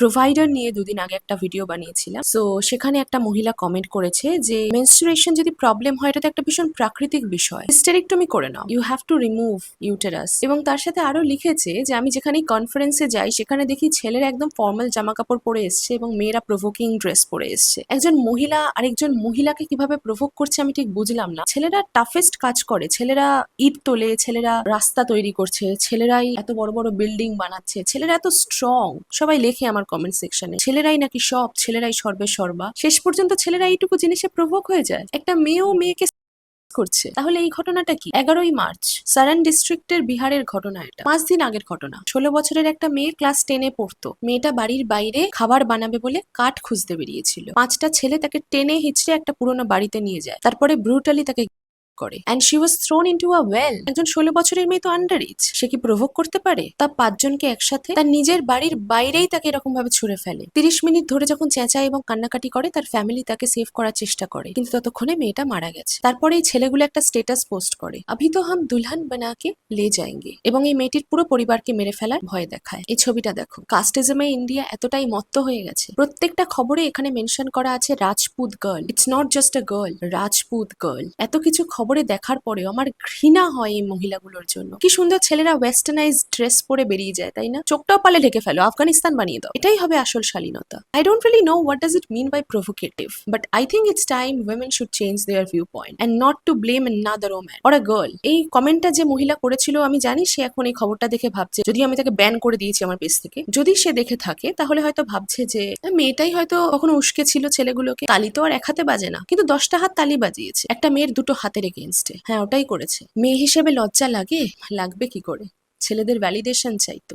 Provider নিয়ে দুদিন আগে একটা ভিডিও বানিয়েছিলাম। সো সেখানে একটা মহিলা কমেন্ট করেছে যে মেনস্ট্রুয়েশন যদি প্রবলেম হয় এটা তো একটা ভীষণ প্রাকৃতিক বিষয়, হিস্টেরেক্টমি করে নাও, you have to remove uterus. এবং তার সাথে আরো লিখেছে যে আমি যেখানে কনফারেন্সে যাই সেখানে দেখি ছেলেরা একদম ফর্মাল জামা কাপড় পরে এসছে এবং মেয়েরা প্রভোকিং ড্রেস পরে এসছে। একজন মহিলা আরেকজন মহিলাকে কিভাবে প্রভোক করছে আমি ঠিক বুঝলাম না। ছেলেরা টাফেস্ট কাজ করে, ছেলেরা ইট তোলে, ছেলেরা রাস্তা তৈরি করছে, ছেলেরাই এত বড় বড় বিল্ডিং বানাচ্ছে, ছেলেরা এত স্ট্রং। সবাই লেখে আমার কমেন্ট সেকশনে ছেলেরাই নাকি সব, ছেলেরাই সর্বে সর্বা। শেষ পর্যন্ত ছেলেরা এইটুকু জিনিসে প্রভোক হয়ে যায়। একটা মেয়েও মেয়েকে করছে। তাহলে এই ঘটনাটা কি? 11ই মার্চ সারান ডিস্ট্রিক্টের বিহারের ঘটনা। এটা 5 দিন আগের ঘটনা। 16 বছরের একটা মেয়ে ক্লাস 10-এ পড়তো। মেয়েটা বাড়ির বাইরে খাবার বানাবে বলে কাঠ খুঁজতে বেরিয়েছিল। 5টা ছেলে তাকে টেনে হিচড়ে একটা পুরোনো বাড়িতে নিয়ে যায়, তারপরে ব্রুটালি তাকে করে and she was thrown into a well. একজন 16 বছরের মেয়ে তো আন্ডার এজ, সে কি প্রভোগ করতে পারে? তা 5জনকে একসাথে তার নিজের বাড়ির বাইরেই তাকে এরকম ভাবে ছুড়ে ফেলে। 30 মিনিট ধরে যখন চেঁচায় এবং কান্নাকাটি করে, তার ফ্যামিলি তাকে সেভ করার চেষ্টা করে, কিন্তু ততক্ষণে মেয়েটা মারা গেছে। তারপরে এই ছেলেগুলো একটা স্টেটাস পোস্ট করে, আভি তো হাম দুলহান বানাকে লে যায়েঙ্গে, এবং এই মেয়েটির পুরো পরিবারকে মেরে ফেলার ভয় দেখায়। এই ছবিটা দেখো। কাস্টিজমে ইন্ডিয়া এতটাই মত্ত হয়ে গেছে, প্রত্যেকটা খবরে এখানে মেনশন করা আছে Rajput girl. It's not just a girl, Rajput girl. এত কিছু খবরে দেখার পরেও আমার ঘৃণা হয় এই মহিলাগুলোর জন্য। কি সুন্দর ছেলেরা ওয়েস্টার্নাইজ ড্রেস পরে বেরিয়ে যায়, তাই না? চোখটাও পালে ঢেকে ফেলো, আফগানিস্তান বানিয়ে দাও, এটাই হবে আসল শালীনতা। I don't really know what does it mean by provocative, but I think it's time women should change their view point and not to blame another woman or a girl. এই কমেন্টটা যে মহিলা করেছিল আমি জানি সে এখন এই খবরটা দেখে ভাবছে, যদিও আমি তাকে ব্যান করে দিয়েছি আমার পেজ থেকে, যদি সে দেখে থাকে তাহলে হয়তো ভাবছে যে মেয়েটাই হয়তো কখনো উস্কে ছিল ছেলেগুলোকে। তালি তো আর এক হাতে বাজে না, কিন্তু 10টা হাত তালি বাজিয়েছে একটা মেয়ের দুটো হাতের এগেনস্টে। হ্যাঁ, ওটাই করেছে। মেয়ে হিসেবে লজ্জা লাগে? লাগবে কি করে? ছেলেদের ভ্যালিডেশন চাইতো।